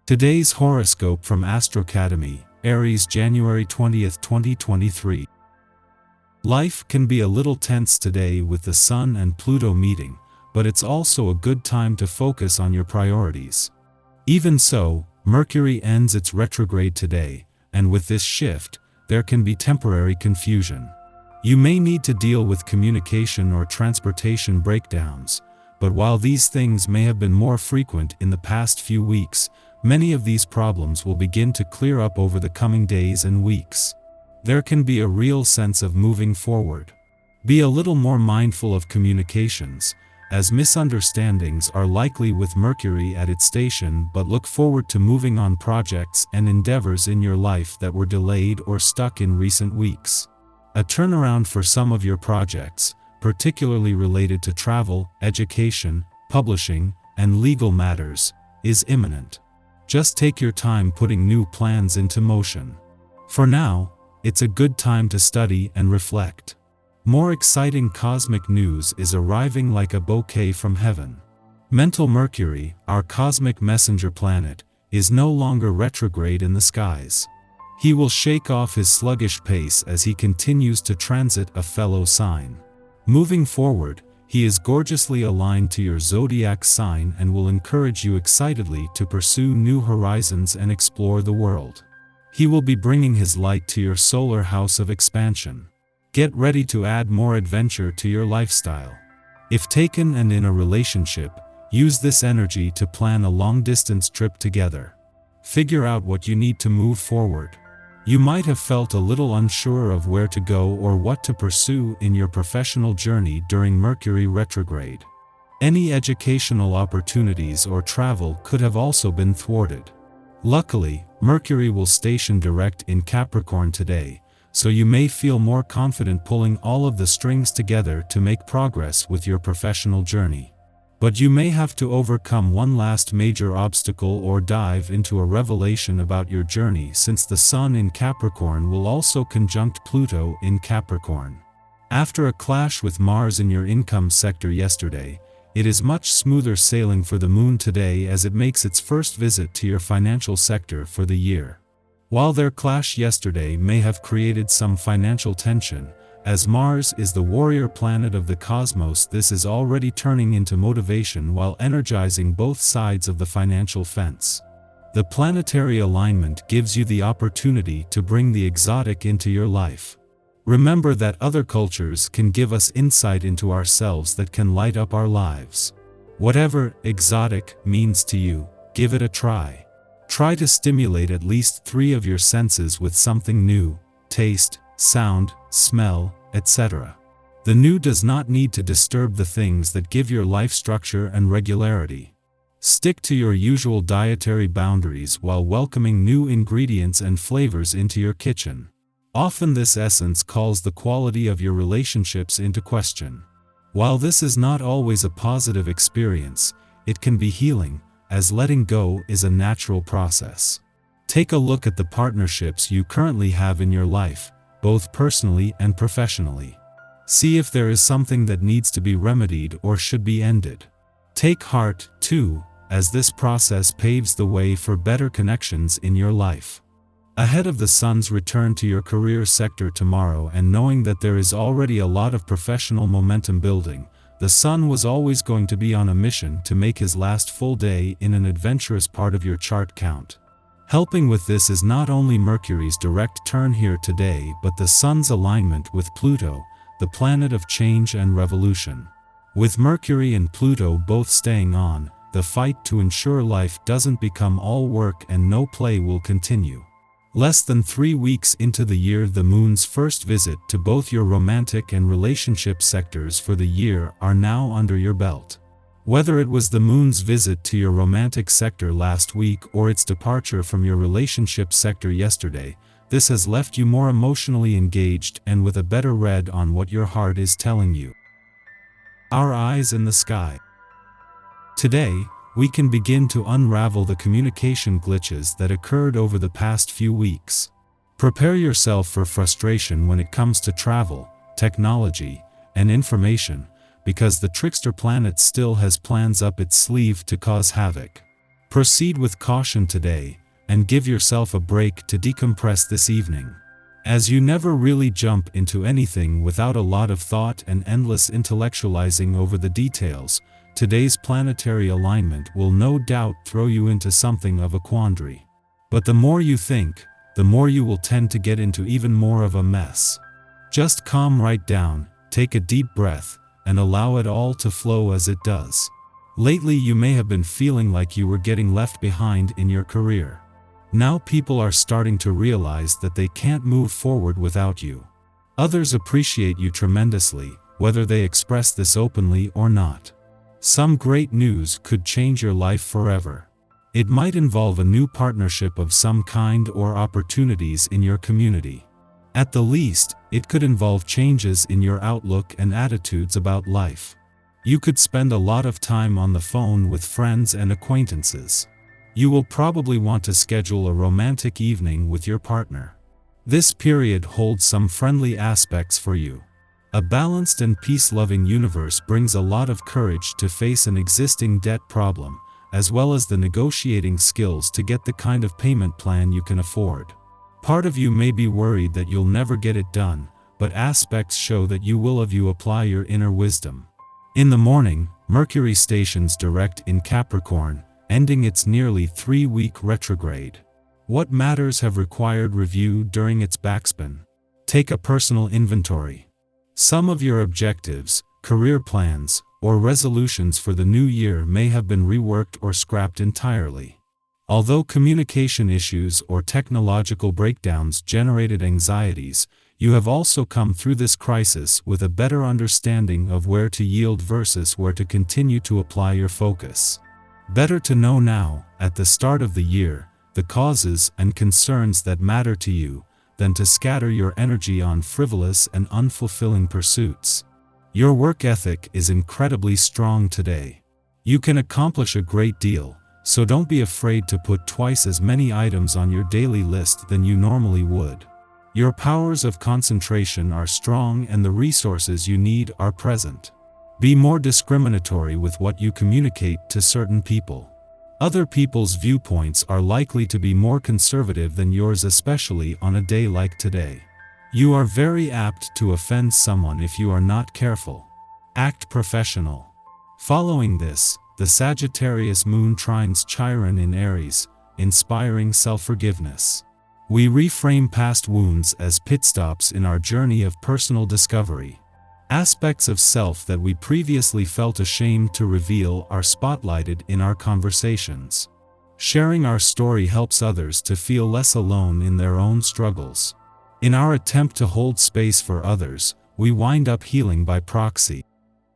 Today's horoscope from Astrocademy, Aries, January 20th, 2023. Life can be a little tense today with the Sun and Pluto meeting, but it's also a good time to focus on your priorities. Even so, Mercury ends its retrograde today, and with this shift, there can be temporary confusion. You may need to deal with communication or transportation breakdowns, but while these things may have been more frequent in the past few weeks, many of these problems will begin to clear up over the coming days and weeks. There can be a real sense of moving forward. Be a little more mindful of communications, as misunderstandings are likely with Mercury at its station, but look forward to moving on projects and endeavors in your life that were delayed or stuck in recent weeks. A turnaround for some of your projects, particularly related to travel, education, publishing, and legal matters, is imminent. Just take your time putting new plans into motion. For now, it's a good time to study and reflect. More exciting cosmic news is arriving like a bouquet from heaven. Mental Mercury, our cosmic messenger planet, is no longer retrograde in the skies. He will shake off his sluggish pace as he continues to transit a fellow sign. Moving forward, he is gorgeously aligned to your zodiac sign and will encourage you excitedly to pursue new horizons and explore the world. He will be bringing his light to your solar house of expansion. Get ready to add more adventure to your lifestyle. If taken and in a relationship, use this energy to plan a long-distance trip together. Figure out what you need to move forward. You might have felt a little unsure of where to go or what to pursue in your professional journey during Mercury retrograde. Any educational opportunities or travel could have also been thwarted. Luckily, Mercury will station direct in Capricorn today, so you may feel more confident pulling all of the strings together to make progress with your professional journey. But you may have to overcome one last major obstacle or dive into a revelation about your journey, since the Sun in Capricorn will also conjunct Pluto in Capricorn. After a clash with Mars in your income sector yesterday, it is much smoother sailing for the Moon today as it makes its first visit to your financial sector for the year. While their clash yesterday may have created some financial tension, as Mars is the warrior planet of the cosmos, this is already turning into motivation while energizing both sides of the financial fence. The planetary alignment gives you the opportunity to bring the exotic into your life. Remember that other cultures can give us insight into ourselves that can light up our lives. Whatever exotic means to you, give it a try. Try to stimulate at least 3 of your senses with something new: taste, sound, smell, etc. The new does not need to disturb the things that give your life structure and regularity. Stick to your usual dietary boundaries while welcoming new ingredients and flavors into your kitchen. Often this essence calls the quality of your relationships into question. While this is not always a positive experience, it can be healing, as letting go is a natural process. Take a look at the partnerships you currently have in your life, both personally and professionally. See if there is something that needs to be remedied or should be ended. Take heart, too, as this process paves the way for better connections in your life. Ahead of the Sun's return to your career sector tomorrow, and knowing that there is already a lot of professional momentum building, the Sun was always going to be on a mission to make his last full day in an adventurous part of your chart count. Helping with this is not only Mercury's direct turn here today, but the Sun's alignment with Pluto, the planet of change and revolution. With Mercury and Pluto both staying on, the fight to ensure life doesn't become all work and no play will continue. Less than 3 weeks into the year, the Moon's first visit to both your romantic and relationship sectors for the year are now under your belt. Whether it was the Moon's visit to your romantic sector last week or its departure from your relationship sector yesterday, this has left you more emotionally engaged and with a better read on what your heart is telling you. Our eyes in the sky. Today, we can begin to unravel the communication glitches that occurred over the past few weeks. Prepare yourself for frustration when it comes to travel, technology, and information, because the trickster planet still has plans up its sleeve to cause havoc. Proceed with caution today, and give yourself a break to decompress this evening. As you never really jump into anything without a lot of thought and endless intellectualizing over the details, today's planetary alignment will no doubt throw you into something of a quandary. But the more you think, the more you will tend to get into even more of a mess. Just calm right down, take a deep breath, and allow it all to flow as it does. Lately you may have been feeling like you were getting left behind in your career. Now people are starting to realize that they can't move forward without you. Others appreciate you tremendously, whether they express this openly or not. Some great news could change your life forever. It might involve a new partnership of some kind or opportunities in your community. At the least, it could involve changes in your outlook and attitudes about life. You could spend a lot of time on the phone with friends and acquaintances. You will probably want to schedule a romantic evening with your partner. This period holds some friendly aspects for you. A balanced and peace-loving universe brings a lot of courage to face an existing debt problem, as well as the negotiating skills to get the kind of payment plan you can afford. Part of you may be worried that you'll never get it done, but aspects show that you will if you apply your inner wisdom. In the morning, Mercury stations direct in Capricorn, ending its nearly 3-week retrograde. What matters have required review during its backspin? Take a personal inventory. Some of your objectives, career plans, or resolutions for the new year may have been reworked or scrapped entirely. Although communication issues or technological breakdowns generated anxieties, you have also come through this crisis with a better understanding of where to yield versus where to continue to apply your focus. Better to know now, at the start of the year, the causes and concerns that matter to you, than to scatter your energy on frivolous and unfulfilling pursuits. Your work ethic is incredibly strong today. You can accomplish a great deal, so don't be afraid to put twice as many items on your daily list than you normally would. Your powers of concentration are strong and the resources you need are present. Be more discriminatory with what you communicate to certain people. Other people's viewpoints are likely to be more conservative than yours, especially on a day like today. You are very apt to offend someone if you are not careful. Act professional. Following this, the Sagittarius moon trines Chiron in Aries, inspiring self-forgiveness. We reframe past wounds as pit stops in our journey of personal discovery. Aspects of self that we previously felt ashamed to reveal are spotlighted in our conversations. Sharing our story helps others to feel less alone in their own struggles. In our attempt to hold space for others, we wind up healing by proxy.